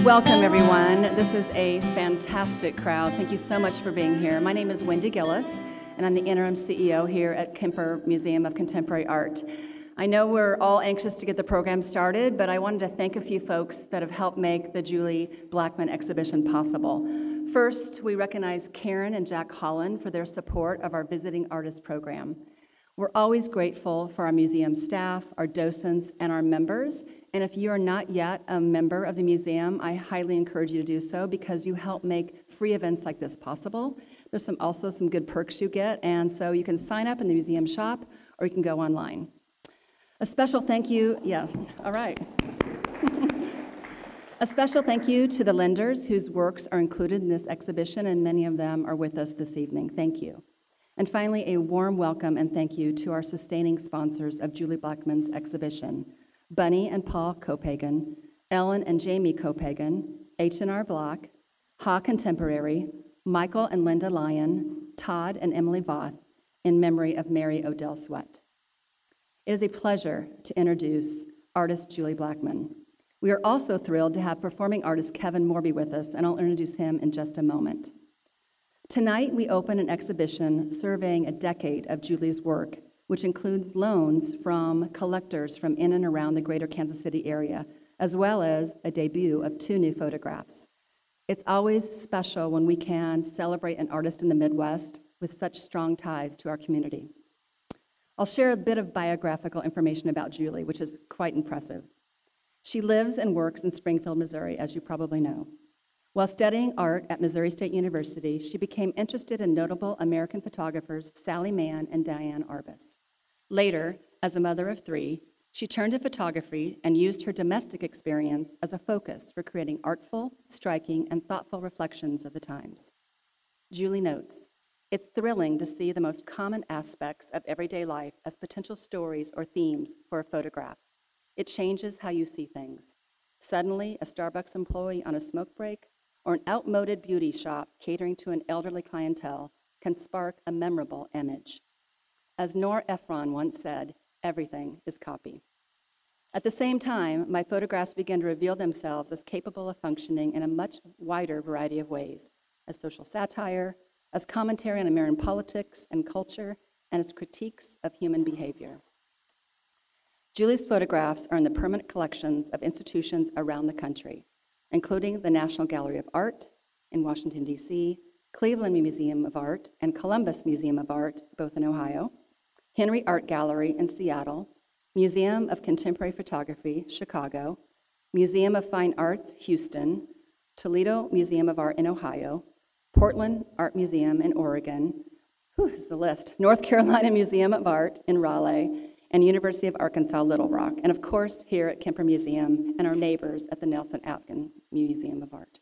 Welcome, everyone. This is a fantastic crowd. Thank you so much for being here. My name is Wendy Gillis, and I'm the interim CEO here at Kemper Museum of Contemporary Art. I know we're all anxious to get the program started, but I wanted to thank a few folks that have helped make the Julie Blackmon exhibition possible. First, we recognize Karen and Jack Holland for their support of our Visiting Artist program. We're always grateful for our museum staff, our docents, and our members. And if you are not yet a member of the museum, I highly encourage you to do so because you help make free events like this possible. There's also some good perks you get, and so you can sign up in the museum shop or you can go online. A special thank you, all right. A special thank you to the lenders whose works are included in this exhibition, and many of them are with us this evening. Thank you. And finally, a warm welcome and thank you to our sustaining sponsors of Julie Blackmon's exhibition, Bunny and Paul Copagan, Ellen and Jamie Copagan, H&R Block, Ha Contemporary, Michael and Linda Lyon, Todd and Emily Voth, in memory of Mary Odell Sweat. It is a pleasure to introduce artist Julie Blackmon. We are also thrilled to have performing artist Kevin Morby with us, and I'll introduce him in just a moment. Tonight, we open an exhibition surveying a decade of Julie's work, which includes loans from collectors from in and around the greater Kansas City area, as well as a debut of 2 new photographs. It's always special when we can celebrate an artist in the Midwest with such strong ties to our community. I'll share a bit of biographical information about Julie, which is quite impressive. She lives and works in Springfield, Missouri, as you probably know. While studying art at Missouri State University, she became interested in notable American photographers Sally Mann and Diane Arbus. Later, as a mother of 3, she turned to photography and used her domestic experience as a focus for creating artful, striking, and thoughtful reflections of the times. Julie notes, "It's thrilling to see the most common aspects of everyday life as potential stories or themes for a photograph. It changes how you see things. Suddenly, a Starbucks employee on a smoke break or an outmoded beauty shop catering to an elderly clientele can spark a memorable image. As Nora Ephron once said, everything is copy." At the same time, my photographs began to reveal themselves as capable of functioning in a much wider variety of ways, as social satire, as commentary on American politics and culture, and as critiques of human behavior. Julie's photographs are in the permanent collections of institutions around the country, including the National Gallery of Art in Washington, D.C., Cleveland Museum of Art, and Columbus Museum of Art, both in Ohio, Henry Art Gallery in Seattle, Museum of Contemporary Photography, Chicago, Museum of Fine Arts, Houston, Toledo Museum of Art in Ohio, Portland Art Museum in Oregon, here's the list, North Carolina Museum of Art in Raleigh, and University of Arkansas, Little Rock, and of course here at Kemper Museum and our neighbors at the Nelson Atkin Museum of Art.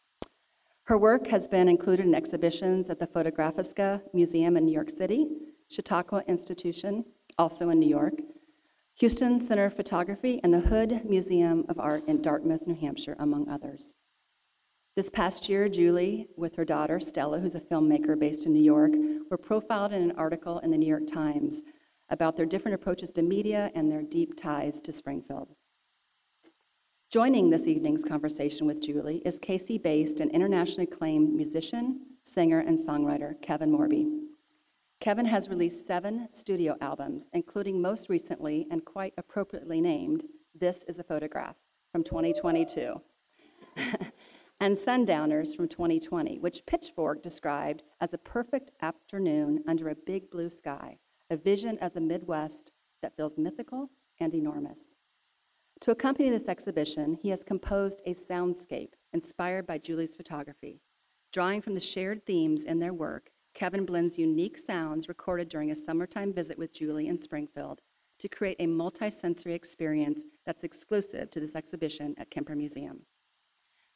Her work has been included in exhibitions at the Fotografiska Museum in New York City, Chautauqua Institution, also in New York, Houston Center of Photography, and the Hood Museum of Art in Dartmouth, New Hampshire, among others. This past year, Julie, with her daughter, Stella, who's a filmmaker based in New York, were profiled in an article in the New York Times about their different approaches to media and their deep ties to Springfield. Joining this evening's conversation with Julie is KC-based and internationally acclaimed musician, singer, and songwriter Kevin Morby. Kevin has released 7 studio albums, including most recently and quite appropriately named, This Is a Photograph from 2022, and Sundowners from 2020, which Pitchfork described as a perfect afternoon under a big blue sky, a vision of the Midwest that feels mythical and enormous. To accompany this exhibition, he has composed a soundscape inspired by Julie's photography. Drawing from the shared themes in their work, Kevin blends unique sounds recorded during a summertime visit with Julie in Springfield to create a multi-sensory experience that's exclusive to this exhibition at Kemper Museum.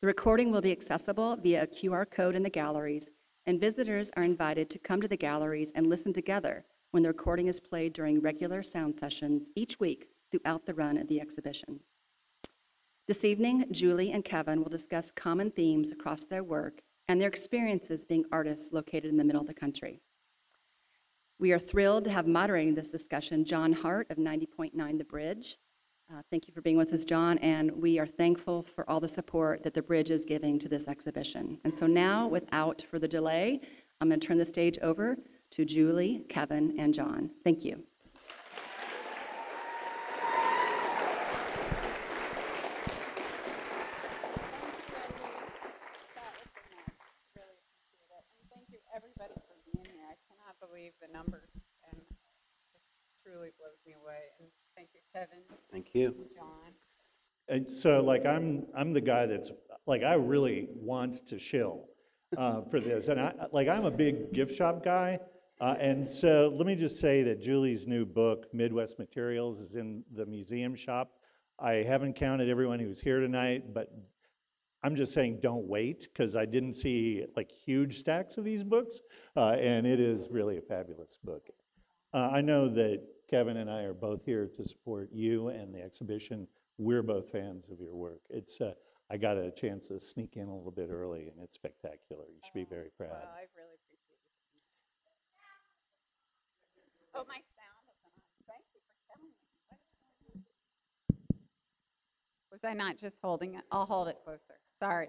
The recording will be accessible via a QR code in the galleries, and visitors are invited to come to the galleries and listen together when the recording is played during regular sound sessions each week throughout the run of the exhibition. This evening, Julie and Kevin will discuss common themes across their work and their experiences being artists located in the middle of the country. We are thrilled to have moderating this discussion Jon Hart of 90.9 The Bridge, Thank you for being with us, Jon, and we are thankful for all the support that the Bridge is giving to this exhibition. And so now, without further delay, I'm going to turn the stage over to Julie, Kevin, and Jon. Thank you. Everybody for being here. I cannot believe the numbers, and it truly blows me away. And thank you, Kevin. Thank you. Jon. And so, like, I'm the guy that's like, I really want to shill for this, and I'm a big gift shop guy, and so let me just say that Julie's new book, Midwest Materials, is in the museum shop. I haven't counted everyone who's here tonight, but I'm just saying don't wait, because I didn't see like huge stacks of these books, and it is really a fabulous book. I know that Kevin and I are both here to support you and the exhibition. We're both fans of your work. It's I got a chance to sneak in a little bit early, and it's spectacular. You should be very proud. Well, I really appreciate it. Oh, my sound is on. Thank you for telling me. Was I not just holding it? I'll hold it closer. Sorry.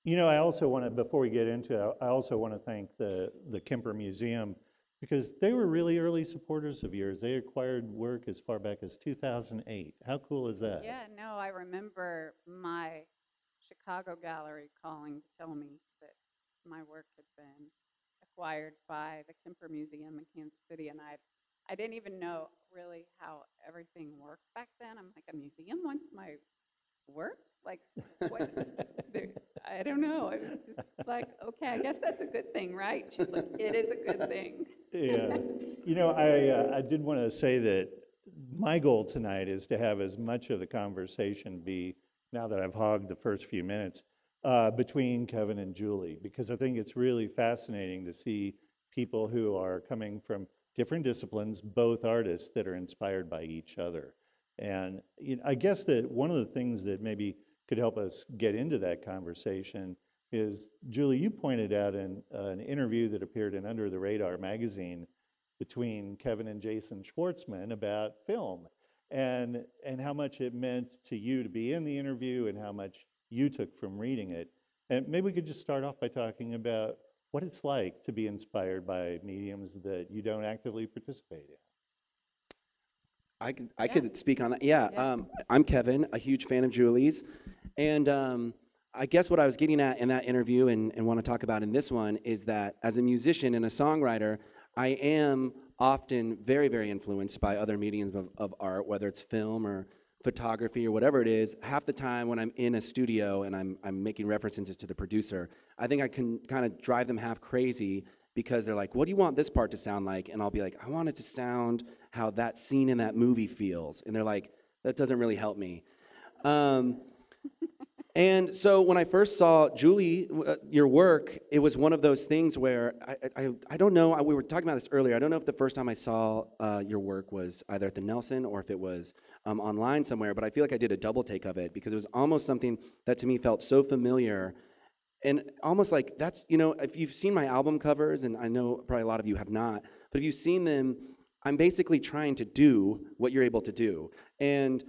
You know, I also want to, before we get into it, I also want to thank the Kemper Museum, because they were really early supporters of yours. They acquired work as far back as 2008. How cool is that? Yeah, no, I remember my Chicago gallery calling to tell me that my work had been acquired by the Kemper Museum in Kansas City, and I didn't even know really how everything worked back then. I'm like, a museum wants my work? Like, what? I don't know. I was just like, okay, I guess that's a good thing, right? She's like, it is a good thing. Yeah. You know, I did want to say that my goal tonight is to have as much of the conversation be, now that I've hogged the first few minutes, between Kevin and Julie, because I think it's really fascinating to see people who are coming from different disciplines, both artists that are inspired by each other. And you know, I guess that one of the things that maybe could help us get into that conversation is, Julie, you pointed out in an interview that appeared in Under the Radar magazine between Kevin and Jason Schwartzman about film, and how much it meant to you to be in the interview and how much you took from reading it. And maybe we could just start off by talking about what it's like to be inspired by mediums that you don't actively participate in. I could speak on that. Yeah, I'm Kevin, a huge fan of Julie's. And I guess what I was getting at in that interview and want to talk about in this one is that as a musician and a songwriter, I am often very, very influenced by other mediums of art, whether it's film or photography or whatever it is. Half the time when I'm in a studio and I'm making references to the producer, I think I can kind of drive them half crazy, because they're like, what do you want this part to sound like? And I'll be like, I want it to sound how that scene in that movie feels. And they're like, that doesn't really help me. And so when I first saw Julie, your work, it was one of those things where I don't know, we were talking about this earlier, I don't know if the first time I saw your work was either at the Nelson or if it was online somewhere, but I feel like I did a double take of it, because it was almost something that to me felt so familiar. And almost like that's, you know, if you've seen my album covers, and I know probably a lot of you have not, but if you've seen them, I'm basically trying to do what you're able to do. And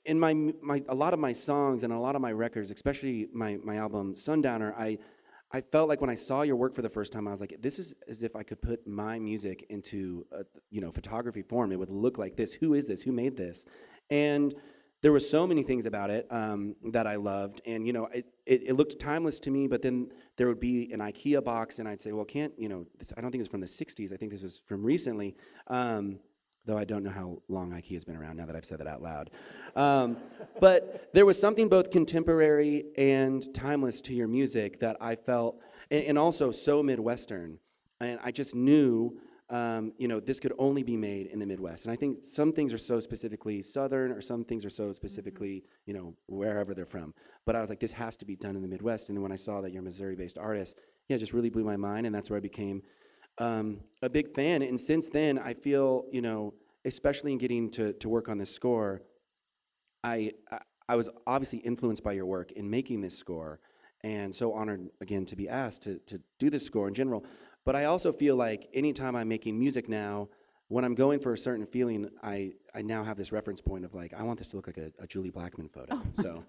in a lot of my songs and a lot of my records, especially my album Sundowner, I felt like when I saw your work for the first time, I was like, this is as if I could put my music into photography form. It would look like this. Who is this? Who made this? And there were so many things about it that I loved, and it looked timeless to me. But then there would be an IKEA box, and I'd say, well, this, I don't think it's from the '60s. I think this was from recently, though I don't know how long IKEA's been around now that I've said that out loud. But there was something both contemporary and timeless to your music that I felt, and also so Midwestern, and I just knew. This could only be made in the Midwest. And I think some things are so specifically Southern, or some things are so specifically, wherever they're from. But I was like, this has to be done in the Midwest. And then when I saw that you're a Missouri-based artist, it just really blew my mind. And that's where I became a big fan. And since then, I feel, especially in getting to work on this score, I was obviously influenced by your work in making this score. And so honored, again, to be asked to do this score in general. But I also feel like anytime I'm making music now, when I'm going for a certain feeling, I now have this reference point of like, I want this to look like a Julie Blackmon photo. So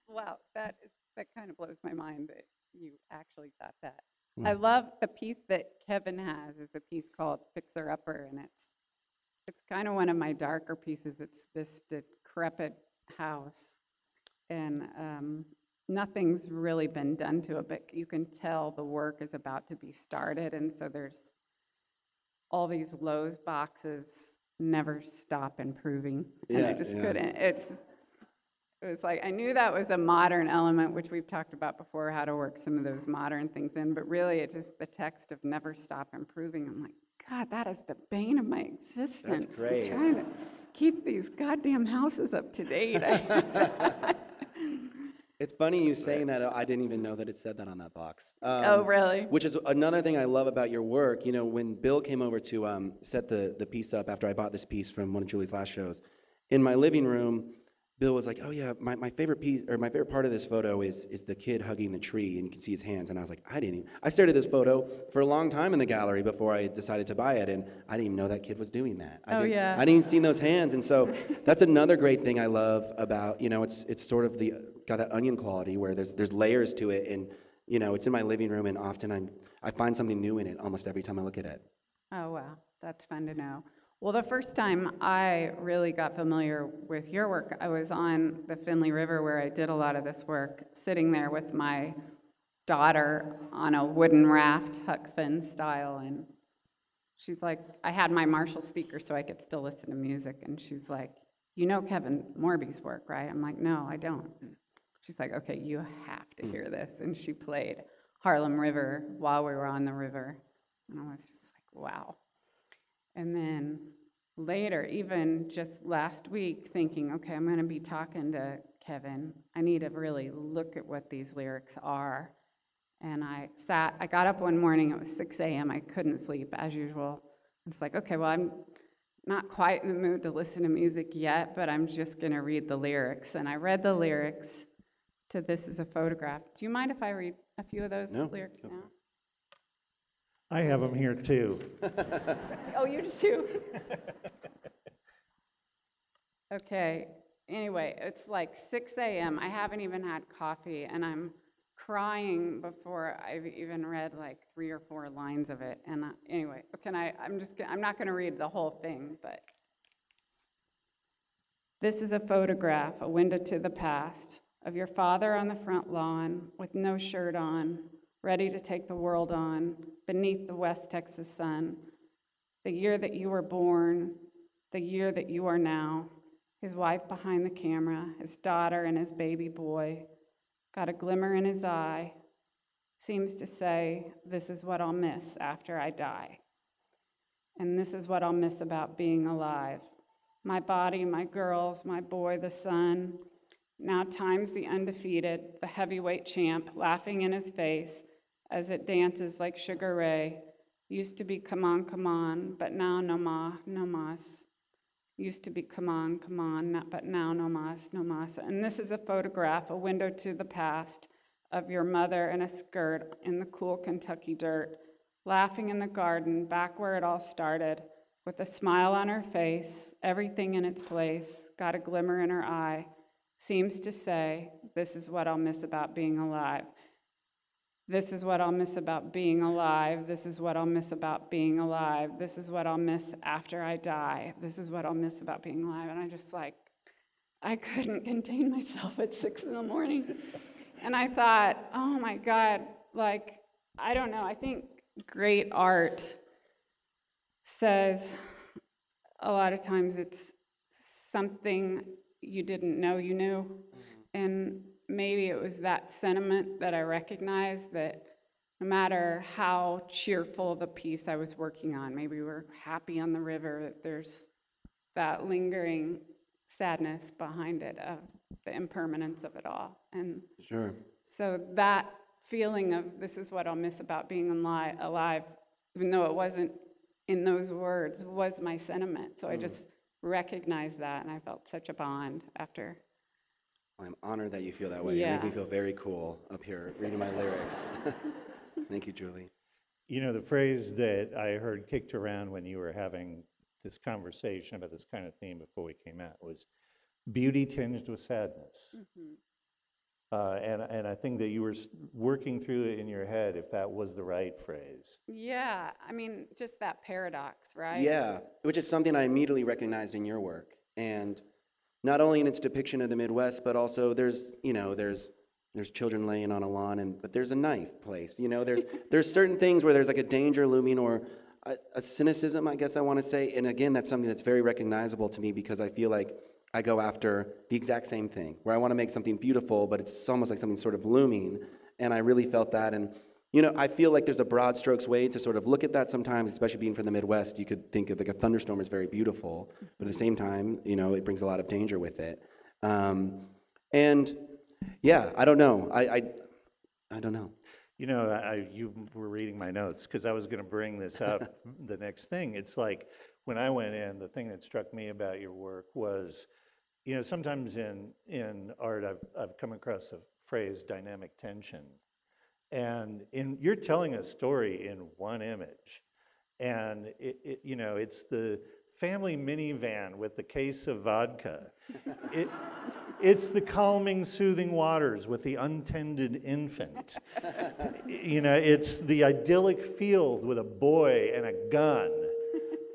Wow, that kind of blows my mind that you actually thought that. Hmm. I love the piece that Kevin has is a piece called Fixer Upper, and it's kind of one of my darker pieces. It's this decrepit house, and nothing's really been done to it, but you can tell the work is about to be started, and so there's all these Lowe's boxes never stop improving, and I just couldn't. It was like, I knew that was a modern element, which we've talked about before, how to work some of those modern things in, but really it just, the text of never stop improving, I'm like, God, that is the bane of my existence. That's great. Trying to keep these goddamn houses up to date. it's funny you saying that. I didn't even know that it said that on that box. Oh, really? Which is another thing I love about your work. You know, when Bill came over to set the piece up after I bought this piece from one of Julie's last shows, in my living room, Bill was like, oh yeah, my favorite piece, or my favorite part of this photo is the kid hugging the tree, and you can see his hands. And I was like, I stared at this photo for a long time in the gallery before I decided to buy it, and I didn't even know that kid was doing that. I didn't even see those hands. And so that's another great thing I love about, you know, it's sort of got that onion quality where there's layers to it, and you know, it's in my living room, and often I find something new in it almost every time I look at it. Oh, wow, that's fun to know. Well, the first time I really got familiar with your work, I was on the Finley River where I did a lot of this work, sitting there with my daughter on a wooden raft, Huck Finn style, and she's like, I had my Marshall speaker so I could still listen to music, and she's like, you know Kevin Morby's work, right? I'm like, no, I don't. She's like, okay, you have to hear this, and she played Harlem River while we were on the river, and I was just like, wow. And then later, even just last week, thinking, okay, I'm going to be talking to Kevin. I need to really look at what these lyrics are. And I got up one morning, it was 6 a.m., I couldn't sleep, as usual. It's like, okay, well, I'm not quite in the mood to listen to music yet, but I'm just going to read the lyrics. And I read the lyrics to This Is a Photograph. Do you mind if I read a few of those lyrics now? I have them here too. Oh, you do too? Okay, anyway, it's like 6 a.m. I haven't even had coffee, and I'm crying before I've even read like 3 or 4 lines of it. And anyway, I'm not going to read the whole thing, but this is a photograph, a window to the past, of your father on the front lawn with no shirt on, ready to take the world on, beneath the West Texas sun. The year that you were born, the year that you are now, his wife behind the camera, his daughter and his baby boy, got a glimmer in his eye, seems to say, this is what I'll miss after I die. And this is what I'll miss about being alive. My body, my girls, my boy, the sun. Now time's the undefeated, the heavyweight champ, laughing in his face as it dances like Sugar Ray. Used to be come on, but now no mas. Used to be come on, but now no mas. And this is a photograph, a window to the past, of your mother in a skirt in the cool Kentucky dirt, laughing in the garden, back where it all started, with a smile on her face, everything in its place, got a glimmer in her eye, seems to say, this is what I'll miss about being alive. This is what I'll miss about being alive. This is what I'll miss about being alive. This is what I'll miss after I die. This is what I'll miss about being alive. And I couldn't contain myself at 6 a.m. And I thought, oh my God, I don't know. I think great art says a lot of times it's something you didn't know you knew. And maybe it was that sentiment that I recognized, that no matter how cheerful the piece I was working on, maybe we're happy on the river, that there's that lingering sadness behind it of the impermanence of it all. And Sure. so that feeling of this is what I'll miss about being alive, even though it wasn't in those words, was my sentiment. So I just recognized that, and I felt such a bond after. I'm honored that you feel that way. Yeah. You make me feel very cool up here reading my lyrics. Thank you, Julie. You know, the phrase that I heard kicked around when you were having this conversation about this kind of theme before we came out was beauty tinged with sadness. And I think that you were working through it in your head if that was the right phrase. Yeah, I mean, just that paradox, right? Yeah, which is something I immediately recognized in your work. And not only in its depiction of the Midwest, but also there's children laying on a lawn, but there's a knife placed. You know, there's certain things where there's like a danger looming or a cynicism, I guess I want to say. And again, that's something that's very recognizable to me because I feel like I go after the exact same thing, where I want to make something beautiful, but it's almost like something sort of looming. And I really felt that. And, you know, I feel like there's a broad strokes way to sort of look at that sometimes, especially being from the Midwest. You could think of like a thunderstorm is very beautiful, but at the same time, you know, it brings a lot of danger with it. And yeah, I don't know. I don't know. You know, you were reading my notes because I was going to bring this up the next thing. It's like when I went in, the thing that struck me about your work was, you know, sometimes in art I've come across the phrase dynamic tension. And you're telling a story in one image. And, you know, it's the family minivan with the case of vodka. It's the calming, soothing waters with the untended infant. You know, it's the idyllic field with a boy and a gun.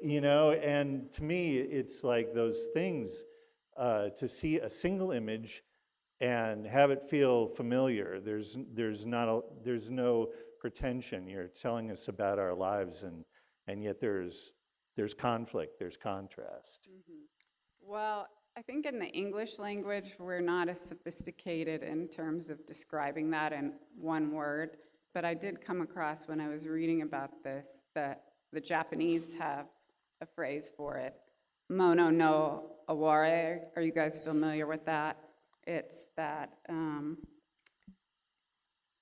You know, and to me, it's like those things, to see a single image and have it feel familiar. There's no pretension. You're telling us about our lives, and yet there's conflict, there's contrast. Well, I think in the English language, we're not as sophisticated in terms of describing that in one word, but I did come across when I was reading about this that the Japanese have a phrase for it, mono no aware. Are you guys familiar with that? It's that,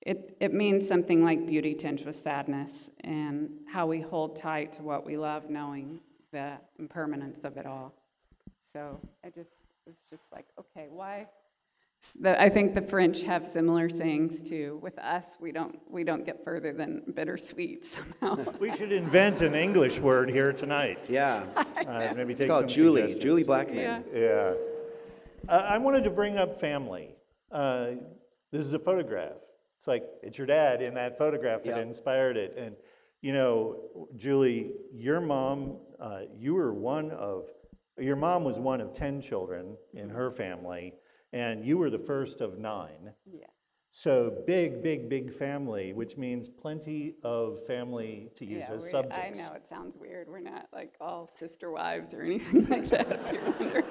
it means something like beauty tinged with sadness and how we hold tight to what we love, knowing the impermanence of it all. So I just was just like, okay, why? I think the French have similar sayings too. With us, we don't get further than bittersweet somehow. We should invent an English word here tonight. Yeah. Maybe It's take called some Julie suggestions. Blackmon. Yeah. I wanted to bring up family. This is a photograph. It's like, it's your dad in that photograph that inspired it. And, you know, Julie, your mom, your mom was one of 10 children in her family, and you were the first of 9. Yeah. So big family, which means plenty of family to use as subjects. I know, it sounds weird. We're not like all sister wives or anything like that, if you're wondering.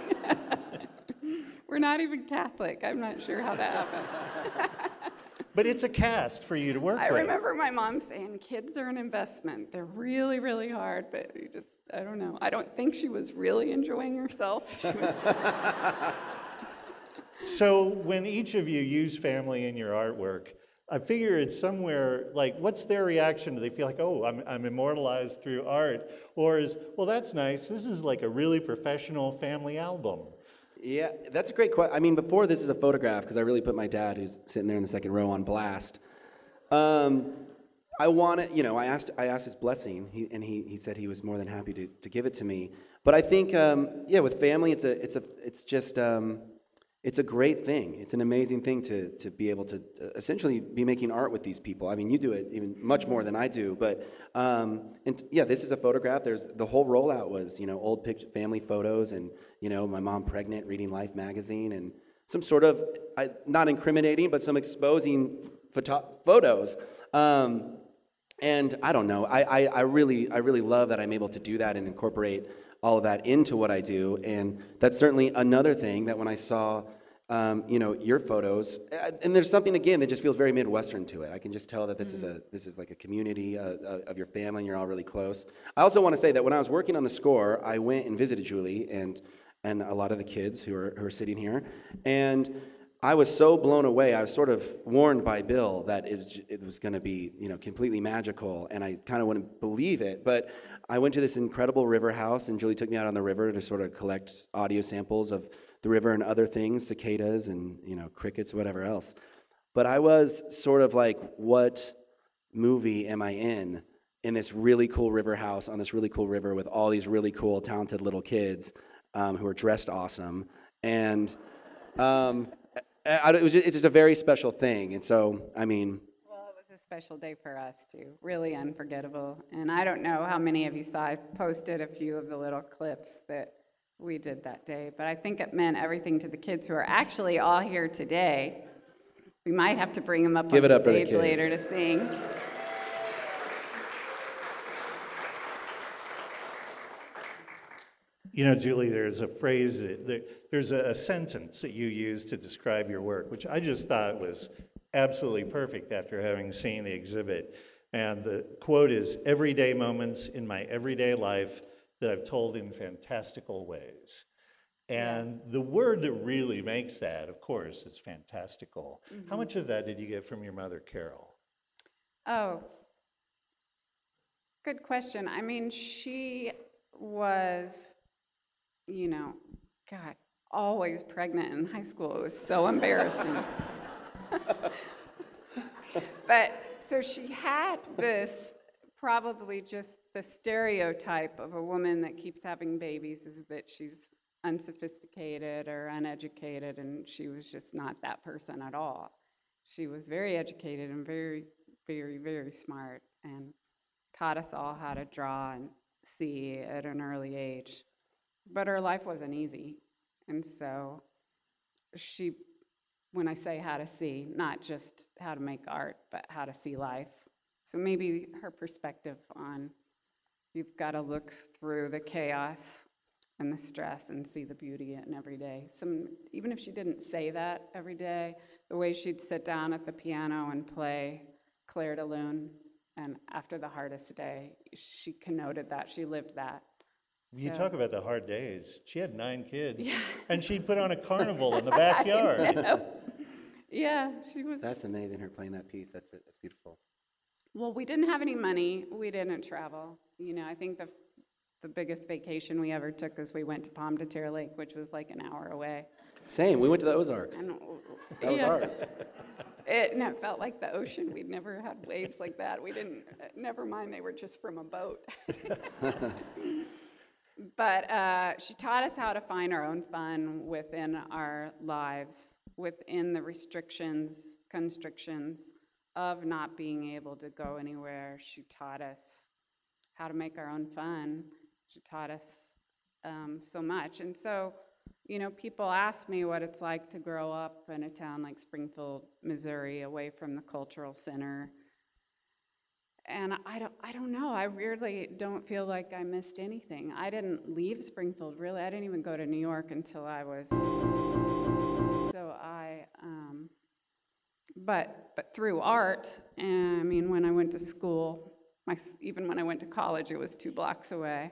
We're not even Catholic. I'm not sure how that happened. But it's a cast for you to work with. I remember my mom saying, kids are an investment. They're really, really hard, but I don't know. I don't think she was really enjoying herself. She was just... So when each of you use family in your artwork, I figure it's somewhere, like, what's their reaction? Do they feel like, oh, I'm immortalized through art? Or is, well, that's nice. This is like a really professional family album. Yeah, that's a great question. I mean, before this is a photograph, because I really put my dad, who's sitting there in the second row, on blast. I wanted, you know, I asked his blessing, and he said he was more than happy to give it to me. But I think, yeah, with family, it's a great thing. It's an amazing thing to be able to essentially be making art with these people. I mean, you do it even much more than I do. But and yeah, this is a photograph. There's the whole rollout was, you know, old family photos, and you know, my mom pregnant, reading Life magazine, and some sort of not incriminating, but some exposing photos. And I don't know. I really love that I'm able to do that and incorporate all of that into what I do. And that's certainly another thing that when I saw, you know, your photos, and there's something again that just feels very Midwestern to it. I can just tell that this is like a community of your family, and you're all really close. I also want to say that when I was working on the score, I went and visited Julie and a lot of the kids who are sitting here, and I was so blown away. I was sort of warned by Bill that it was going to be, you know, completely magical, and I kind of wouldn't believe it. But I went to this incredible river house, and Julie took me out on the river to sort of collect audio samples of the river and other things, cicadas and, you know, crickets, whatever else. But I was sort of like, what movie am I in? in this really cool river house on this really cool river with all these really cool, talented little kids who are dressed awesome. And it's just a very special thing. And so, I mean... Well, it was a special day for us, too. Really unforgettable. And I don't know how many of you saw, I posted a few of the little clips that we did that day, but I think it meant everything to the kids who are actually all here today. We might have to bring them up on the stage later to sing. You know, Julie, there's a phrase, there's a sentence that you use to describe your work, which I just thought was absolutely perfect after having seen the exhibit. And the quote is, "Everyday moments in my everyday life that I've told in fantastical ways." And the word that really makes that, of course, is fantastical. Mm-hmm. How much of that did you get from your mother, Carol? Oh, good question. I mean, she was, you know, God, always pregnant in high school. It was so embarrassing. But so she had this, probably just the stereotype of a woman that keeps having babies is that she's unsophisticated or uneducated, and she was just not that person at all. She was very educated and very, very, very smart, and taught us all how to draw and see at an early age. But her life wasn't easy, and so she, when I say how to see, not just how to make art, but how to see life. So maybe her perspective on you've got to look through the chaos and the stress and see the beauty in every day. Even if she didn't say that every day, the way she'd sit down at the piano and play Claire de Lune, and after the hardest day, she connoted that, she lived that. You talk about the hard days. She had 9 kids, and she'd put on a carnival in the backyard. Yeah, she was. That's amazing, her playing that piece. That's beautiful. Well, we didn't have any money. We didn't travel. You know, I think the biggest vacation we ever took was we went to Pomme de Terre Lake, which was like an hour away. Same. We went to the Ozarks. That was ours. It felt like the ocean. We'd never had waves like that. We didn't. Never mind, they were just from a boat. But she taught us how to find our own fun within our lives, within the constrictions of not being able to go anywhere. She taught us how to make our own fun. She taught us so much. And so, you know, people ask me what it's like to grow up in a town like Springfield, Missouri, away from the cultural center. And I don't know. I really don't feel like I missed anything. I didn't leave Springfield, really. I didn't even go to New York until I was... But through art, and I mean, when I went to school, even when I went to college, it was 2 blocks away.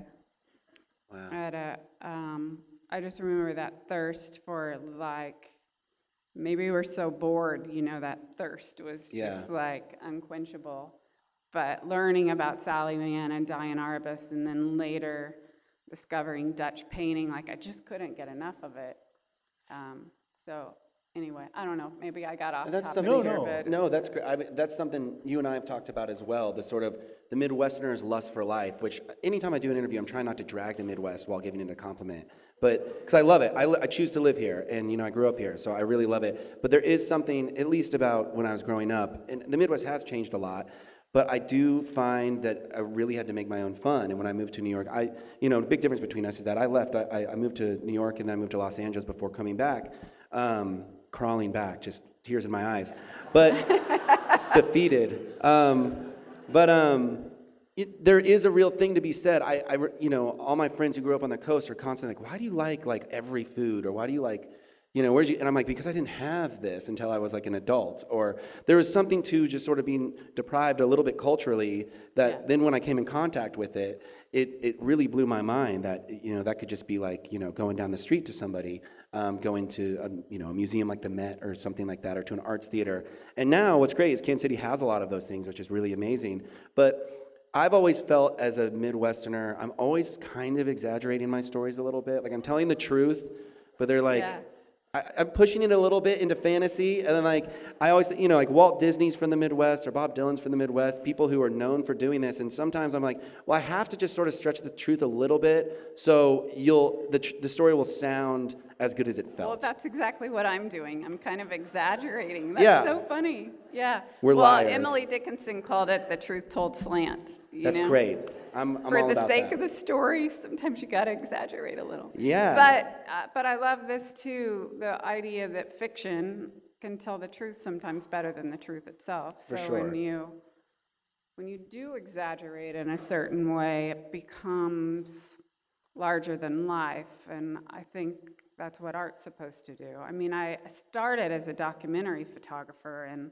Wow. I just remember that thirst for, like, maybe we're so bored, you know, that thirst was just like unquenchable. But learning about Sally Mann and Diane Arbus, and then later discovering Dutch painting, like I just couldn't get enough of it. So anyway, I don't know. Maybe I got off topic here, but no, that's great. I mean, that's something you and I have talked about as well. The sort of the Midwesterner's lust for life. Which anytime I do an interview, I'm trying not to drag the Midwest while giving it a compliment. But because I love it, I choose to live here, and you know I grew up here, so I really love it. But there is something, at least about when I was growing up, and the Midwest has changed a lot. But I do find that I really had to make my own fun. And when I moved to New York, the big difference between us is that I left, I moved to New York and then I moved to Los Angeles before coming back, crawling back, just tears in my eyes, but defeated. There is a real thing to be said. All my friends who grew up on the coast are constantly like, why do you like every food? Or why do you like, and I'm like, because I didn't have this until I was like an adult. Or there was something to just sort of being deprived a little bit culturally that then when I came in contact with it, it really blew my mind that, that could just be like, going down the street to somebody, going to, a museum like the Met or something like that, or to an arts theater. And now what's great is Kansas City has a lot of those things, which is really amazing. But I've always felt as a Midwesterner, I'm always kind of exaggerating my stories a little bit. Like I'm telling the truth, but they're like, I'm pushing it a little bit into fantasy, and then like I always, like Walt Disney's from the Midwest or Bob Dylan's from the Midwest, people who are known for doing this, and sometimes I'm like, well, I have to just sort of stretch the truth a little bit, so the story will sound as good as it felt. Well, that's exactly what I'm doing. I'm kind of exaggerating. That's so funny. Yeah. We're liars. Emily Dickinson called it the truth told slant. That's great. I'm for all the about sake that. of the story, sometimes you got to exaggerate a little. Yeah. But I love this too, the idea that fiction can tell the truth sometimes better than the truth itself. For so sure. when you do exaggerate in a certain way, it becomes larger than life, and I think that's what art's supposed to do. I mean, I started as a documentary photographer, and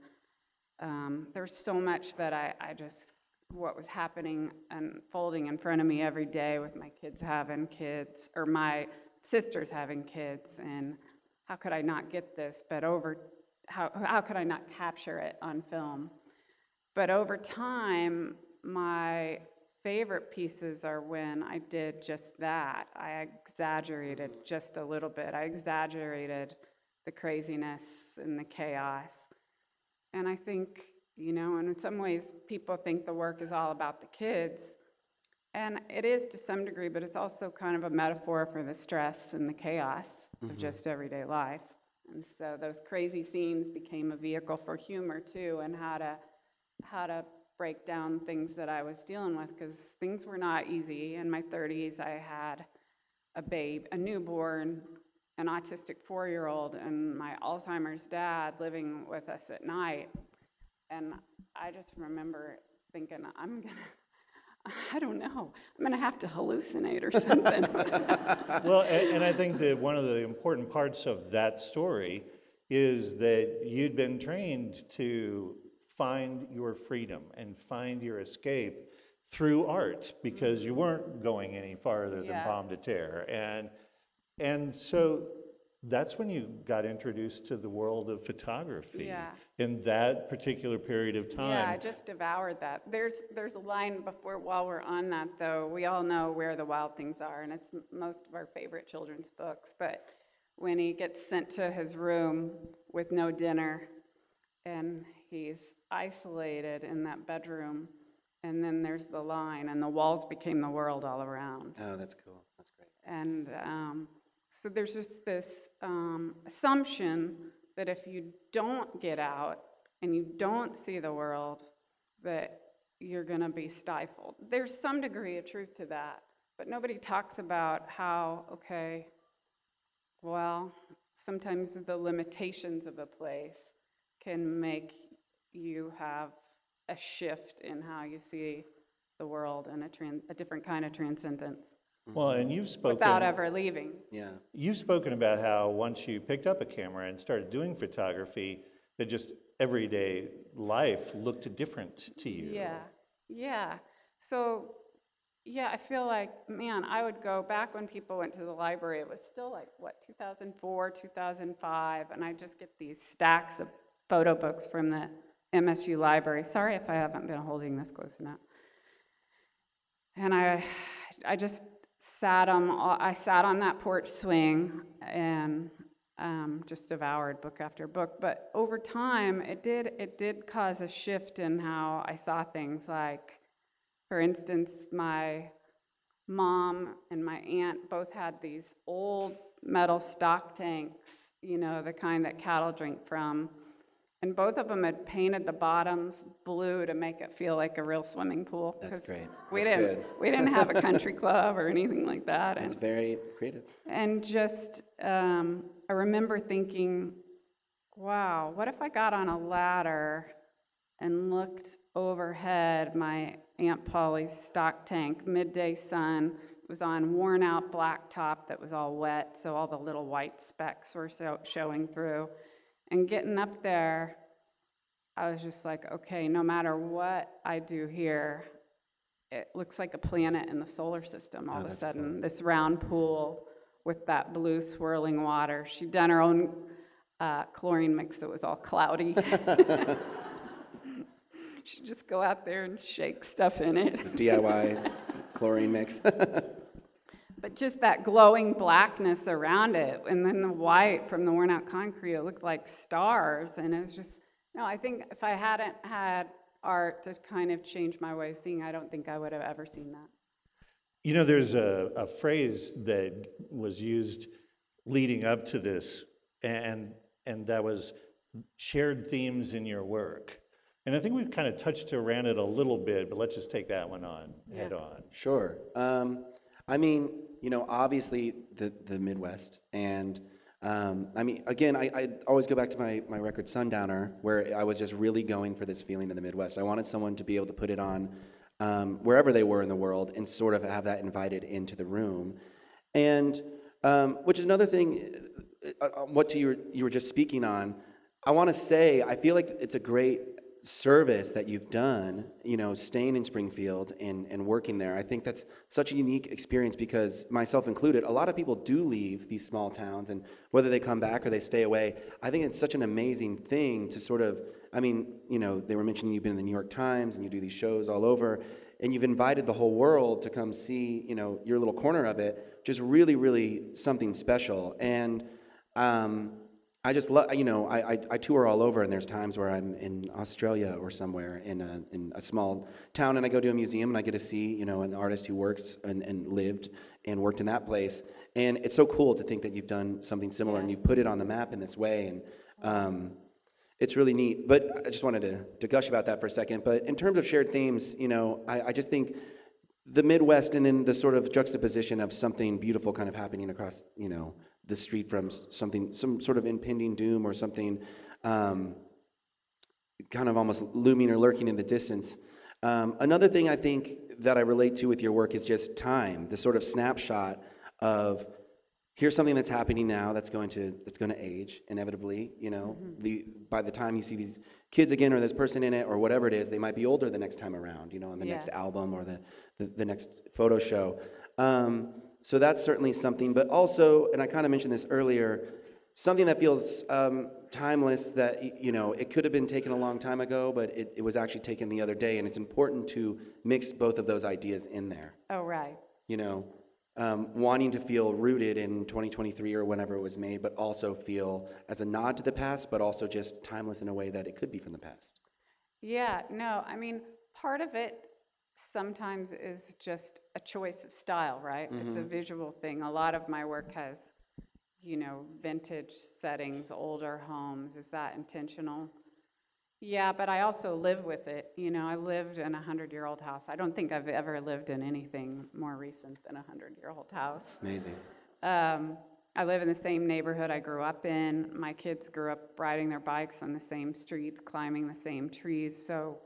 there's so much that I just, what was happening and unfolding in front of me every day with my kids having kids, or my sisters having kids, and how could I not get this, but how could I not capture it on film? But over time, my favorite pieces are when I did just that. I exaggerated just a little bit. I exaggerated the craziness and the chaos. And I think, and in some ways, people think the work is all about the kids. And it is to some degree, but it's also kind of a metaphor for the stress and the chaos of just everyday life. And so those crazy scenes became a vehicle for humor too, and how to break down things that I was dealing with, because things were not easy. In my 30s, I had a newborn, an autistic 4-year-old, and my Alzheimer's dad living with us at night. And I just remember thinking, I don't know, I'm gonna have to hallucinate or something. Well, and I think that one of the important parts of that story is that you'd been trained to find your freedom and find your escape through art, because you weren't going any farther than Pomme de Terre. And so that's when you got introduced to the world of photography in that particular period of time. Yeah, I just devoured that. There's a line while we're on that, though. We all know Where the Wild Things Are, and it's most of our favorite children's books. But when he gets sent to his room with no dinner, and he's isolated in that bedroom, and then there's the line, and the walls became the world all around. Oh, that's cool. That's great. And so there's just this assumption that if you don't get out and you don't see the world, that you're going to be stifled. There's some degree of truth to that, but nobody talks about how, sometimes the limitations of a place can make you have a shift in how you see the world and a different kind of transcendence. Well, and you've spoken without ever leaving. Yeah. You've spoken about how once you picked up a camera and started doing photography, that just everyday life looked different to you. Yeah. So, I feel like, man, I would go back when people went to the library. It was still 2004, 2005, and I just get these stacks of photo books from the MSU library. Sorry if I haven't been holding this close enough. And I just sat on that porch swing and just devoured book after book. But over time, it did cause a shift in how I saw things. Like, for instance, my mom and my aunt both had these old metal stock tanks, the kind that cattle drink from. And both of them had painted the bottoms blue to make it feel like a real swimming pool. That's great. We Good. We didn't have a country club or anything like that. That's very creative. And just, I remember thinking, wow, what if I got on a ladder and looked overhead my Aunt Polly's stock tank, midday sun. It was on worn out blacktop that was all wet, so all the little white specks were showing through. And getting up there, I was just like, okay, no matter what I do here, it looks like a planet in the solar system all of a sudden. Cool. This round pool with that blue swirling water. She'd done her own chlorine mix, so it was all cloudy. She'd just go out there and shake stuff in it. DIY chlorine mix. but just that glowing blackness around it, and then the white from the worn out concrete, it looked like stars, and it was just, no, I think if I hadn't had art to kind of change my way of seeing, I don't think I would have ever seen that. You know, there's a phrase that was used leading up to this, and that was shared themes in your work. And I think we've kind of touched around it a little bit, but let's just take that one on, head on. Sure. I mean, you know, obviously the Midwest, and I mean, again, I always go back to my record Sundowner, where I was just really going for this feeling of the Midwest. I wanted someone to be able to put it on wherever they were in the world and sort of have that invited into the room. And which is another thing, what you were just speaking on, I want to say, I feel like it's a great service that you've done, you know, staying in Springfield and working there. I think that's such a unique experience because, myself included, a lot of people do leave these small towns, and whether they come back or they stay away, I think it's such an amazing thing to sort of, I mean, you know, they were mentioning you've been in the New York Times and you do these shows all over, and you've invited the whole world to come see, you know, your little corner of it, which is really, really something special. And I just love, you know, I tour all over, and there's times where I'm in Australia or somewhere in a small town, and I go to a museum and I get to see, you know, an artist who works and lived and worked in that place. And it's so cool to think that you've done something similar and you've put it on the map in this way. And it's really neat. But I just wanted to gush about that for a second. But in terms of shared themes, you know, I just think the Midwest, and then the sort of juxtaposition of something beautiful kind of happening across, you know, the street from some sort of impending doom or something kind of almost looming or lurking in the distance. Another thing I think that I relate to with your work is just time, the sort of snapshot of here's something that's happening now that's going to age inevitably. You know, by the time you see these kids again, or this person in it, or whatever it is, they might be older the next time around. You know, on the next album or the next photo show. So that's certainly something, but also, and I kind of mentioned this earlier, something that feels timeless, that, you know, it could have been taken a long time ago, but it was actually taken the other day, and it's important to mix both of those ideas in there. Oh, right. You know, wanting to feel rooted in 2023 or whenever it was made, but also feel as a nod to the past, but also just timeless in a way that it could be from the past. Yeah, no, I mean, part of it sometimes is just a choice of style, right? It's a visual thing. A lot of my work has, you know, vintage settings, older homes. Is that intentional? Yeah, but I also live with it. You know, I lived in a 100-year-old house. I don't think I've ever lived in anything more recent than a 100-year-old house. Amazing. I live in the same neighborhood I grew up in. My kids grew up riding their bikes on the same streets, climbing the same trees. So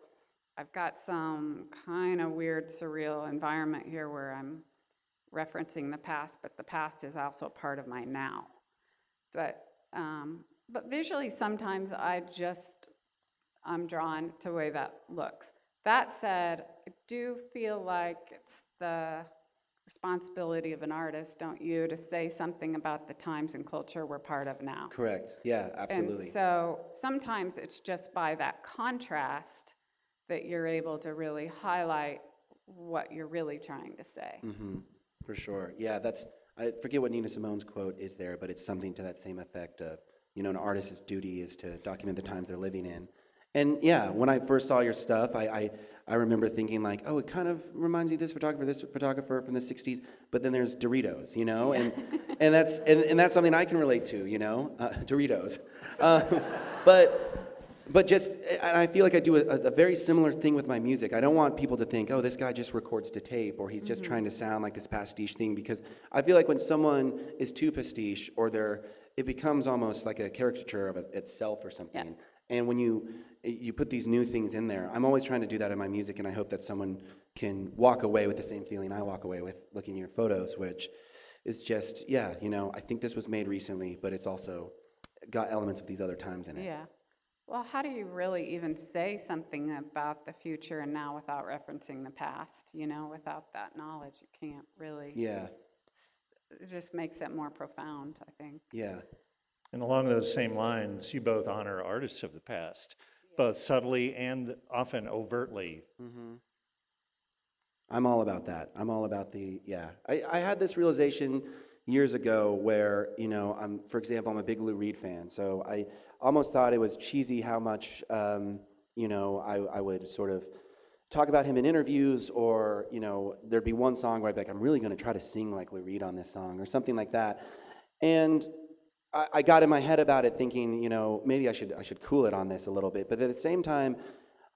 I've got some kind of weird, surreal environment here where I'm referencing the past, but the past is also part of my now. But visually, sometimes I'm drawn to the way that looks. That said, I do feel like it's the responsibility of an artist, don't you, to say something about the times and culture we're part of now. Correct. Yeah, absolutely. And so sometimes it's just by that contrast that you're able to really highlight what you're really trying to say. For sure. Yeah, I forget what Nina Simone's quote is there, but it's something to that same effect of, you know, an artist's duty is to document the times they're living in. And yeah, when I first saw your stuff, I remember thinking like, oh, it kind of reminds me of this photographer from the 60s, but then there's Doritos, you know, and that's something I can relate to, you know, Doritos. But just, and I feel like I do a very similar thing with my music. I don't want people to think, oh, this guy just records to tape, or he's just trying to sound like this pastiche thing, because I feel like when someone is too pastiche, or it becomes almost like a caricature of itself or something. Yes. And when you put these new things in there, I'm always trying to do that in my music, and I hope that someone can walk away with the same feeling I walk away with looking at your photos, which is just, yeah, you know, I think this was made recently, but it's also got elements of these other times in it. Yeah. Well, how do you really even say something about the future and now without referencing the past? You know, without that knowledge, you can't really. Yeah. It just makes it more profound, I think. Yeah. And along those same lines, you both honor artists of the past, both subtly and often overtly. I'm all about that. I'm all about yeah. I had this realization years ago where, for example, I'm a big Lou Reed fan. So I almost thought it was cheesy how much, I would sort of talk about him in interviews, or, there'd be one song where I'd be like, I'm really going to try to sing like Lou Reed on this song or something like that. And I got in my head about it thinking, maybe I should cool it on this a little bit. But at the same time,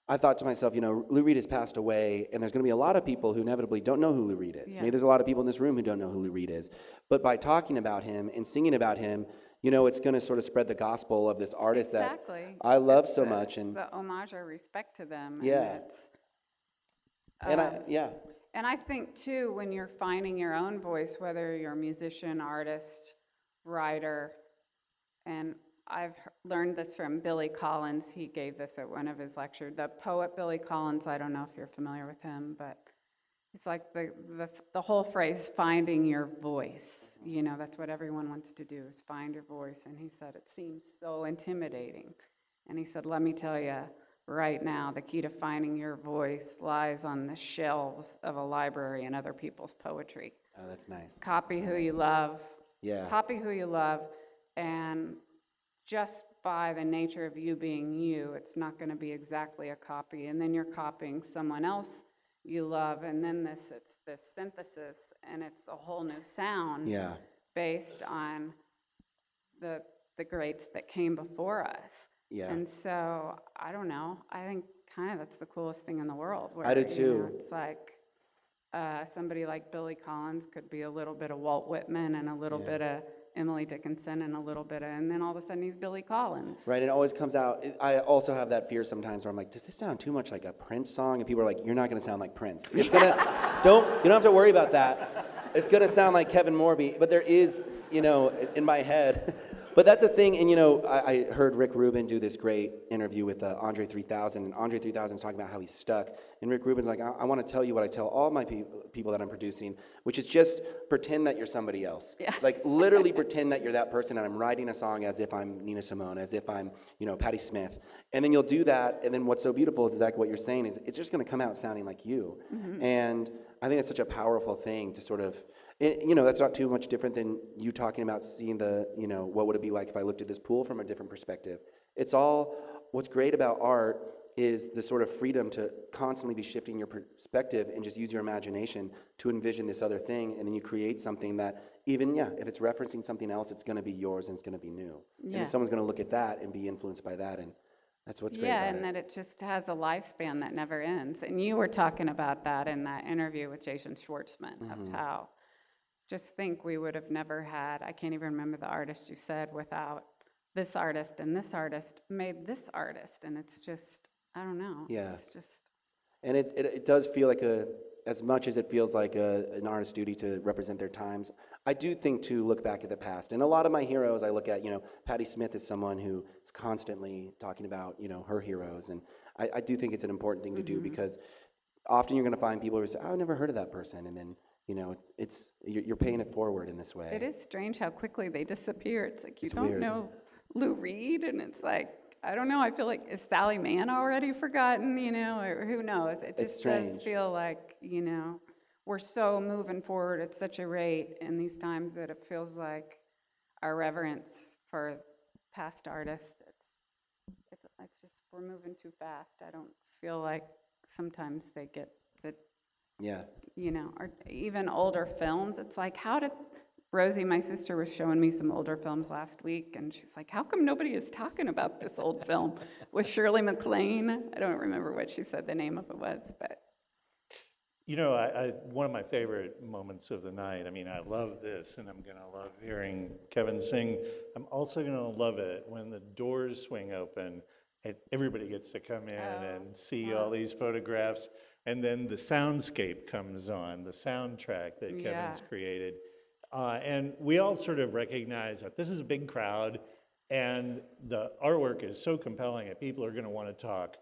I thought to myself, Lou Reed has passed away, and there's going to be a lot of people who inevitably don't know who Lou Reed is. Yeah. Maybe there's a lot of people in this room who don't know who Lou Reed is. But by talking about him and singing about him, it's going to sort of spread the gospel of this artist Exactly. that I love so It's much. It's And the homage or respect to them. Yeah. And and I think, too, when you're finding your own voice, whether you're a musician, artist, writer, and I've learned this from Billy Collins. He gave this at one of his lectures. The poet Billy Collins, I don't know if you're familiar with him, but it's like the whole phrase, finding your voice. That's what everyone wants to do, is find your voice. And he said, it seems so intimidating. And he said, let me tell you, right now, the key to finding your voice lies on the shelves of a library and other people's poetry. Oh, that's nice. Copy who you love. Yeah. Copy who you love, and just by the nature of you being you, it's not going to be exactly a copy. And then you're copying someone else you love, and then it's this synthesis, and it's a whole new sound. Yeah. Based on the greats that came before us. Yeah. And so, I don't know, I think kind of that's the coolest thing in the world. Where, I do too. It's like somebody like Billy Collins could be a little bit of Walt Whitman and a little bit of Emily Dickinson and a little bit of, and then all of a sudden he's Billy Collins. Right, it always comes out. I also have that fear sometimes where I'm like, does this sound too much like a Prince song? And people are like, you're not going to sound like Prince. It's gonna, you don't have to worry about that. It's going to sound like Kevin Morby, but there is, in my head. But that's the thing, and I heard Rick Rubin do this great interview with Andre 3000, and Andre 3000 is talking about how he's stuck. And Rick Rubin's like, I want to tell you what I tell all my people that I'm producing, which is just pretend that you're somebody else. Yeah. Like literally pretend that you're that person, and I'm writing a song as if I'm Nina Simone, as if I'm, Patti Smith. And then you'll do that, and then what's so beautiful is exactly what you're saying, is it's just going to come out sounding like you. Mm-hmm. And I think it's such a powerful thing to sort of, that's not too much different than you talking about seeing what would it be like if I looked at this pool from a different perspective. It's all, what's great about art is the sort of freedom to constantly be shifting your perspective and just use your imagination to envision this other thing, and then you create something that even, if it's referencing something else, it's going to be yours and it's going to be new. Yeah. And then someone's going to look at that and be influenced by that, and that's what's great about it. Yeah, and that it just has a lifespan that never ends. And you were talking about that in that interview with Jason Schwartzman, mm-hmm. of how, just think we would have never had, I can't even remember the artist you said, without this artist and this artist made this artist. And it's just, I don't know. Yeah. It's just. And it does feel like as much as it feels like an artist's duty to represent their times, I do think to look back at the past. And a lot of my heroes, I look at, Patti Smith is someone who is constantly talking about, her heroes. And I do think it's an important thing to do, because often you're going to find people who say, oh, I've never heard of that person. And then, you're paying it forward in this way. It is strange how quickly they disappear. It's like, It's don't weird. know Lou Reed, and it's like, I don't know, I feel like, is Sally Mann already forgotten, or who knows? It just does feel like, we're so moving forward at such a rate in these times that it feels like our reverence for past artists, it's just, we're moving too fast. I don't feel like sometimes they get the, or even older films. It's like, Rosie, my sister, was showing me some older films last week, and she's like, how come nobody is talking about this old film with Shirley MacLaine? I don't remember what she said the name of it was, but. One of my favorite moments of the night, I love this, and I'm going to love hearing Kevin sing. I'm also going to love it when the doors swing open and everybody gets to come in and see all these photographs, and then the soundscape comes on, the soundtrack that Kevin's created. And we all sort of recognize that this is a big crowd, and the artwork is so compelling that people are going to want to talk.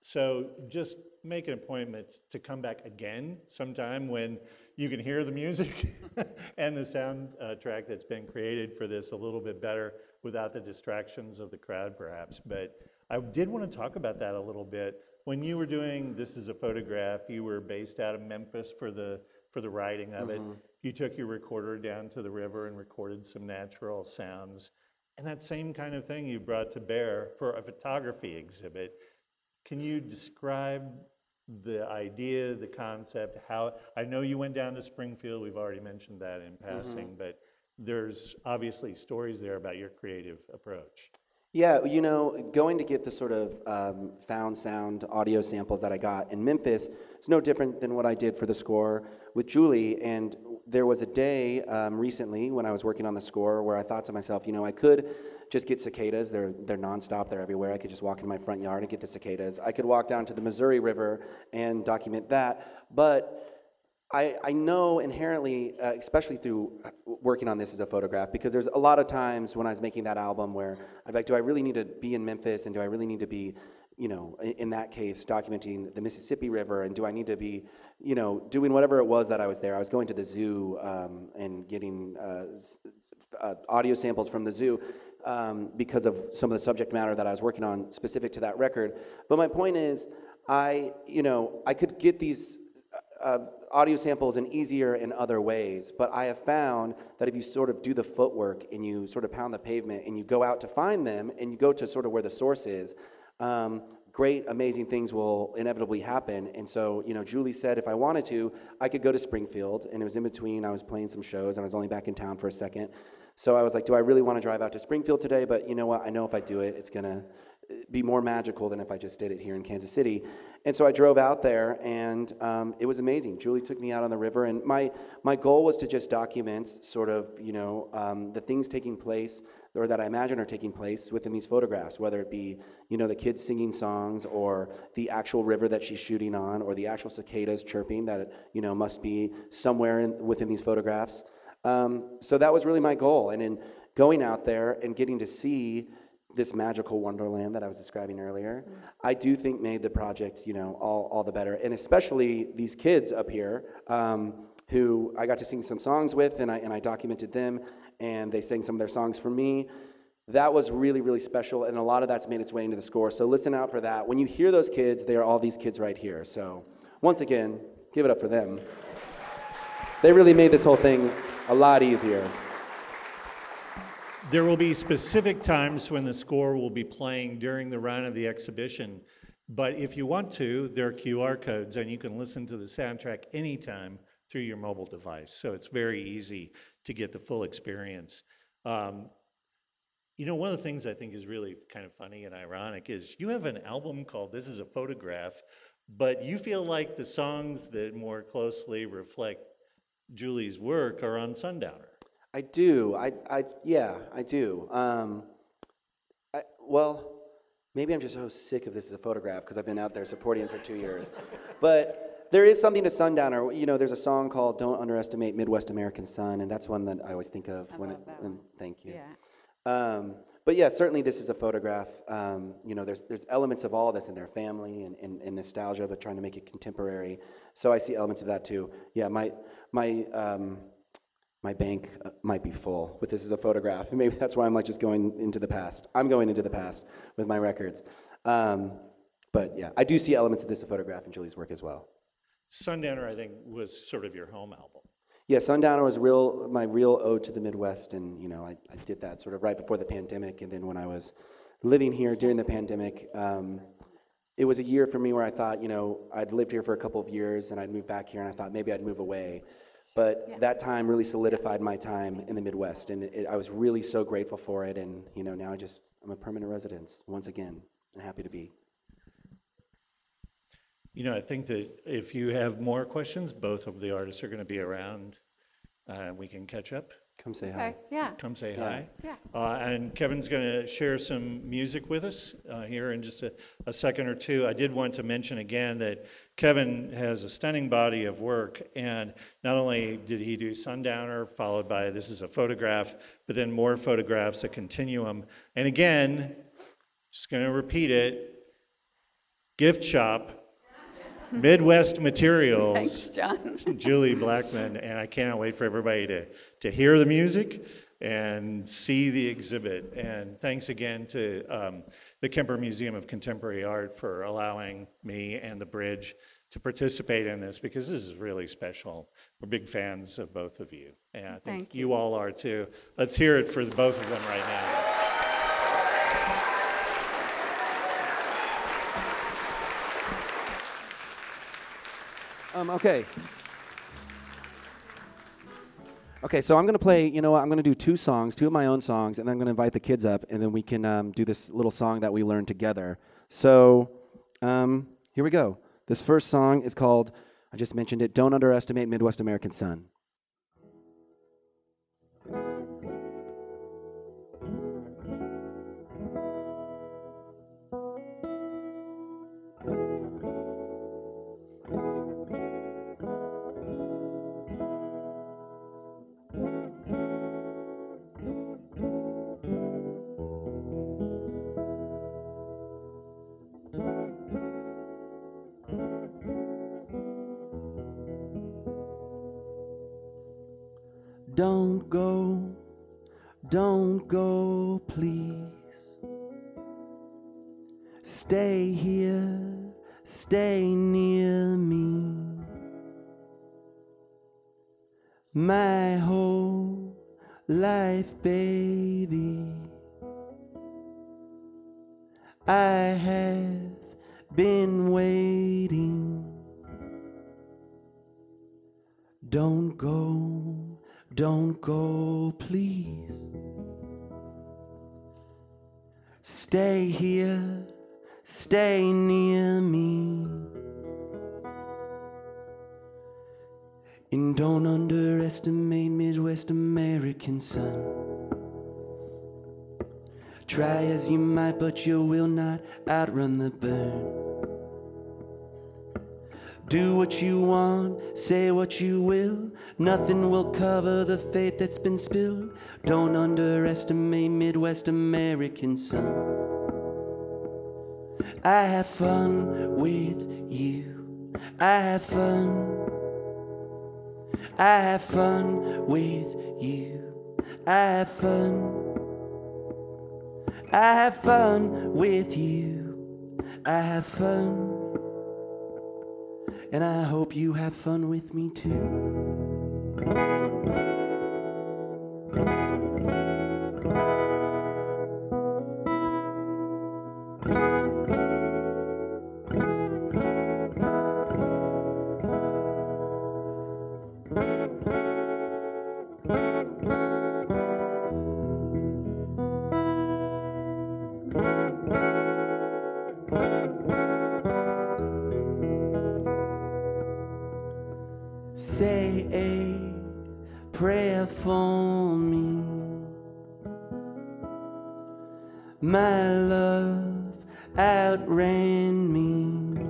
So just make an appointment to come back again sometime when you can hear the music and the soundtrack that's been created for this a little bit better without the distractions of the crowd, perhaps. But I did want to talk about that a little bit. when you were doing This Is a Photograph, you were based out of Memphis for the writing of it. You took your recorder down to the river and recorded some natural sounds. And that same kind of thing you brought to bear for a photography exhibit. Can you describe the idea, the concept, how, I know you went down to Springfield, we've already mentioned that in passing, but there's obviously stories there about your creative approach. Yeah, you know, going to get the sort of found sound audio samples that I got in Memphis, it's no different than what I did for the score with Julie. And there was a day recently when I was working on the score where I thought to myself, you know, I could just get cicadas. They're nonstop. They're everywhere. I could just walk in my front yard and get the cicadas. I could walk down to the Missouri River and document that. But I know inherently, especially through working on this as a photograph, because there's a lot of times when I was making that album where I'm like, do I really need to be in Memphis, and do I really need to be, you know, in that case, documenting the Mississippi River, and do I need to be, you know, doing whatever it was that I was there. I was going to the zoo and getting audio samples from the zoo because of some of the subject matter that I was working on specific to that record. But my point is, I could get these audio samples in easier and other ways, but I have found that if you sort of do the footwork and you sort of pound the pavement and you go out to find them and you go to sort of where the source is, great, amazing things will inevitably happen. And so, you know, Julie said if I wanted to, I could go to Springfield, and it was in between, I was playing some shows, and I was only back in town for a second. So I was like, do I really want to drive out to Springfield today? But you know what, I know if I do it, it's gonna be more magical than if I just did it here in Kansas City. And so I drove out there, and it was amazing. Julie took me out on the river, and my goal was to just document sort of, you know, the things taking place, or that I imagine are taking place within these photographs, whether it be, you know, the kids singing songs, or the actual river that she's shooting on, or the actual cicadas chirping that, you know, must be somewhere within these photographs. So that was really my goal. And in going out there and getting to see this magical wonderland that I was describing earlier, I do think made the project, you know, all the better. And especially these kids up here, who I got to sing some songs with, and I documented them, and they sang some of their songs for me. That was really, really special, and a lot of that's made its way into the score. So listen out for that. When you hear those kids, they are all these kids right here. So once again, give it up for them. They really made this whole thing a lot easier. There will be specific times when the score will be playing during the run of the exhibition, but if you want to, there are QR codes, and you can listen to the soundtrack anytime through your mobile device, so it's very easy to get the full experience. You know, one of the things I think is really kind of funny and ironic is you have an album called This Is a Photograph, but you feel like the songs that more closely reflect Julie's work are on Sundowner. I do. Yeah, I do. Well, maybe I'm just so sick of This As a Photograph because I've been out there supporting it for 2 years. But there is something to Sundowner. You know, there's a song called "Don't Underestimate Midwest American Sun," and that's one that I always think of when thank you. Yeah. But yeah, certainly This Is a Photograph. You know, there's elements of all of this in their family and nostalgia, but trying to make it contemporary. So I see elements of that too. Yeah, my bank might be full with This Is a Photograph, and maybe that's why I'm like just going into the past. I'm going into the past with my records. But yeah, I do see elements of This Is a Photograph in Julie's work as well. Sundowner, I think, was sort of your home album. Yeah, Sundowner was my real ode to the Midwest, and you know, I did that sort of right before the pandemic, and then when I was living here during the pandemic, it was a year for me where I thought, you know, I'd lived here for a couple of years, and I'd moved back here, and I thought maybe I'd move away. But that time really solidified my time in the Midwest, and I was really so grateful for it, and you know, now I'm a permanent resident once again, and happy to be. You know, I think that if you have more questions, both of the artists are going to be around. We can catch up. Come say hi. Okay, yeah. Come say Yeah. hi. Yeah. And Kevin's going to share some music with us here in just a second or two. I did want to mention again that Kevin has a stunning body of work, and not only did he do Sundowner, followed by This Is a Photograph, but then more photographs, a continuum. And again, just going to repeat it, gift shop, Midwest Materials. Thanks, John. Julie Blackmon, and I cannot wait for everybody to hear the music and see the exhibit. And thanks again to the Kemper Museum of Contemporary Art for allowing me and the Bridge to participate in this, because this is really special. We're big fans of both of you, and I think you all are too. Let's hear it for both of them right now. Okay. Okay, so I'm going to play, you know what, I'm going to do two of my own songs, and then I'm going to invite the kids up, and then we can do this little song that we learned together. So here we go. This first song is called, I just mentioned it, Don't Underestimate Midwest American Sun. Don't go, please. Stay here, stay near me. My whole life, baby, I have been waiting. Don't go, please. Stay here, stay near me. And don't underestimate Midwest American sun. Try as you might, but you will not outrun the burn. Do what you want, say what you will. Nothing will cover the fate that's been spilled. Don't underestimate Midwest American sun. I have fun with you. I have fun. I have fun with you. I have fun. I have fun with you. I have fun. And I hope you have fun with me too. Say a prayer for me. My love outran me.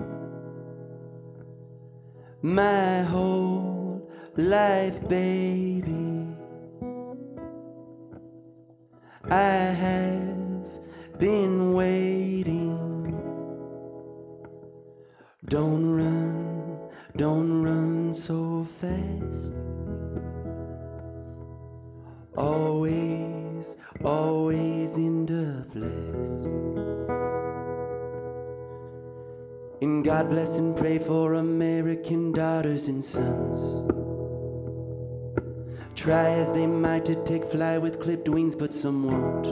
My whole life, baby, I have been waiting. Don't run so fast. Always end up last. And God bless and pray for American daughters and sons. Try as they might to take flight with clipped wings, but some won't.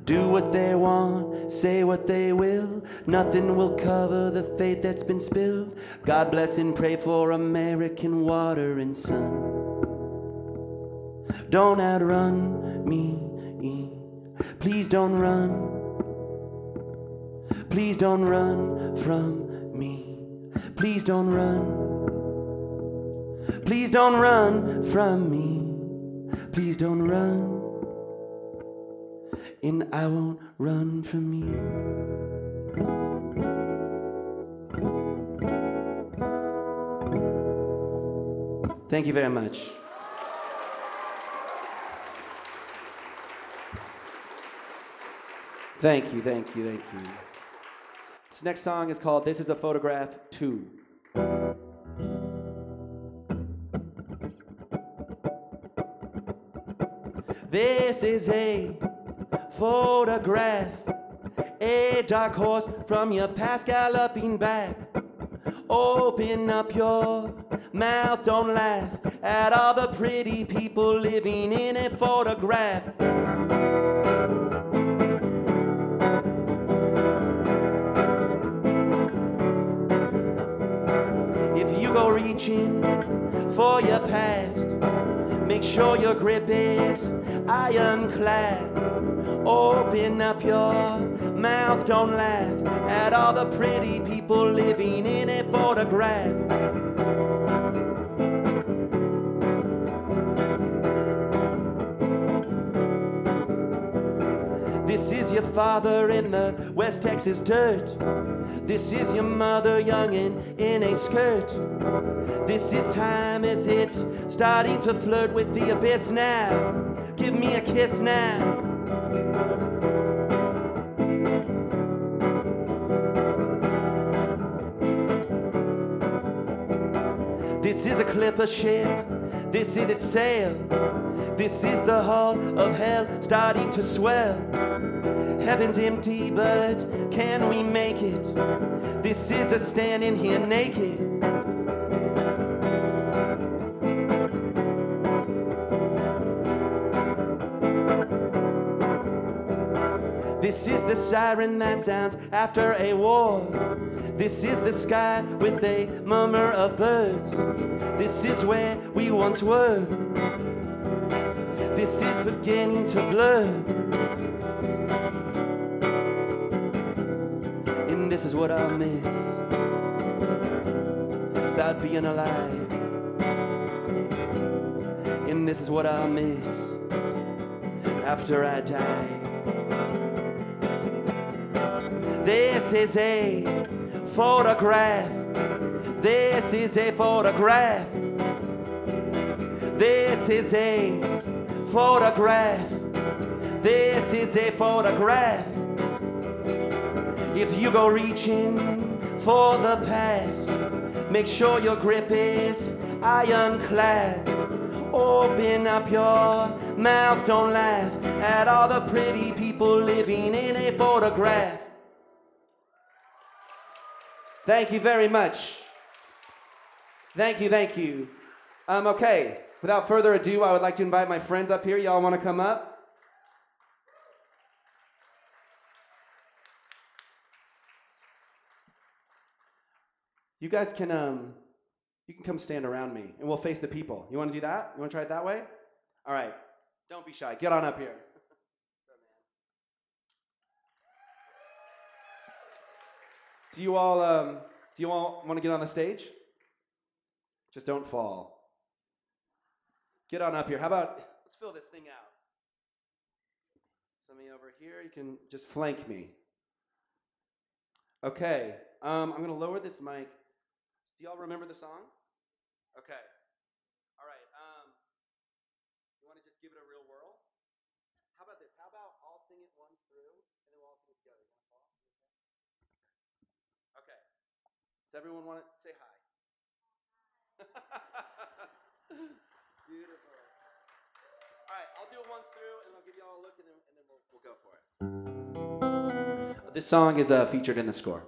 Do what they want, say what they will. Nothing will cover the fate that's been spilled. God bless and pray for American water and sun. Don't outrun me. Please don't run. Please don't run from me. Please don't run. Please don't run from me. Please don't run. And I won't run from you. Thank you very much. Thank you. This next song is called This Is a Photograph 2. This is a photograph, a dark horse from your past galloping back. Open up your mouth, don't laugh at all the pretty people living in a photograph. If you go reaching for your past, make sure your grip is ironclad. Open up your mouth, don't laugh at all the pretty people living in a photograph. This is your father in the West Texas dirt. This is your mother youngin' in a skirt. This is time as it's starting to flirt with the abyss now. Give me a kiss now. This is a clipper ship, this is its sail. This is the hull of hell starting to swell. Heaven's empty, but can we make it? This is us standing here naked. This is the siren that sounds after a war. This is the sky with a murmur of birds. This is where we once were. This is beginning to blur. And this is what I miss about being alive. And this is what I miss after I die. This is a photograph. This is a photograph. This is a photograph. This is a photograph. If you go reaching for the past, make sure your grip is ironclad. Open up your mouth, don't laugh at all the pretty people living in a photograph. Thank you very much. Thank you, thank you. Okay, without further ado, I would like to invite my friends up here. Y'all want to come up? You guys can, you can come stand around me, and we'll face the people. You want to do that? You want to try it that way? All right. Don't be shy. Get on up here. Do you all want to get on the stage? Just don't fall. Get on up here. How about, let's fill this thing out. Some of you over here, you can just flank me. Okay, I'm going to lower this mic. Do y'all remember the song? Okay. All right, you want to just give it a real whirl? How about this? How about I'll sing it once through, and then we'll all sing it together. You want to fall? Okay. Does everyone want to say hi? Beautiful. All right, I'll do it once through, and I'll give you all a look, and then we'll go for it. This song is featured in the score.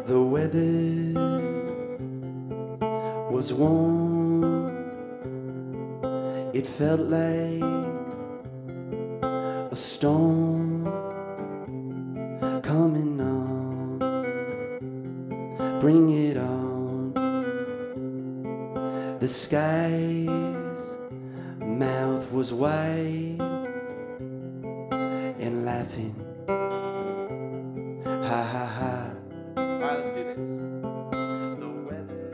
The weather was warm. It felt like a storm coming on. Bring it on. The sky's mouth was wide and laughing. Ha ha ha. All right, let's do this. The weather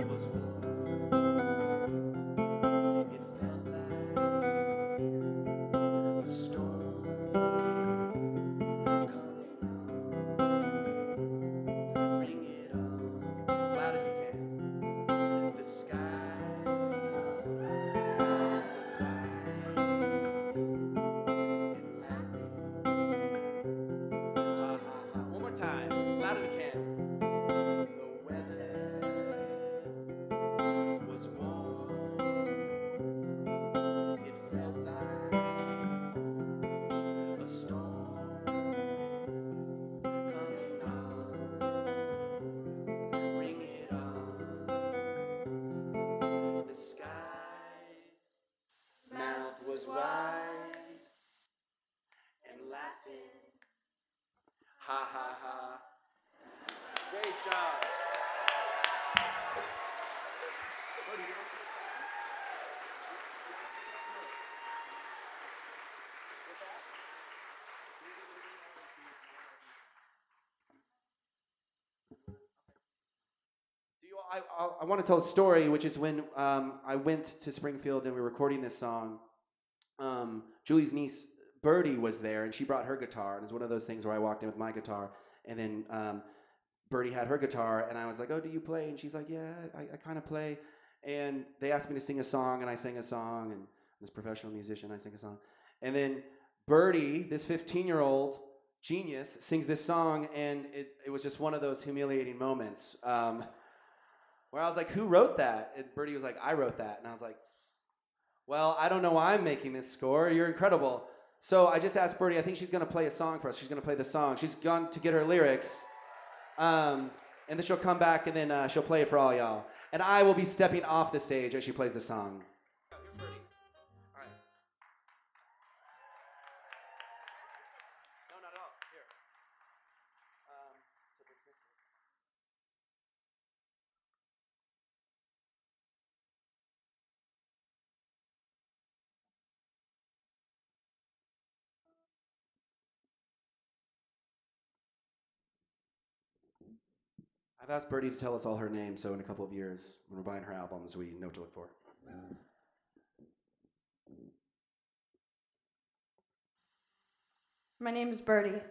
was warm. It felt like a storm coming on. Bring it on. As loud as you can. The skies mouth was wide Ha ha ha. Great job. I want to tell a story, which is when I went to Springfield and we were recording this song. Julie's niece Birdie was there, and she brought her guitar. And it was one of those things where I walked in with my guitar, and then Birdie had her guitar, and I was like, "Oh, do you play?" And she's like, "Yeah, I kind of play." And they asked me to sing a song, and I sang a song. And this professional musician, I sing a song. And then Birdie, this 15-year-old genius, sings this song, and it was just one of those humiliating moments. Where I was like, "Who wrote that?" And Birdie was like, "I wrote that." And I was like, "Well, I don't know why I'm making this score. You're incredible." So I just asked Birdie, I think she's going to play a song for us. She's going to play the song. She's gone to get her lyrics. And then she'll come back, and then she'll play it for all y'all. And I will be stepping off the stage as she plays the song. Here's Birdie. All right. No, not at all. Here. So Birdie's missing. I've asked Birdie to tell us all her name, so in a couple of years, when we're buying her albums, we know what to look for. My name is Birdie.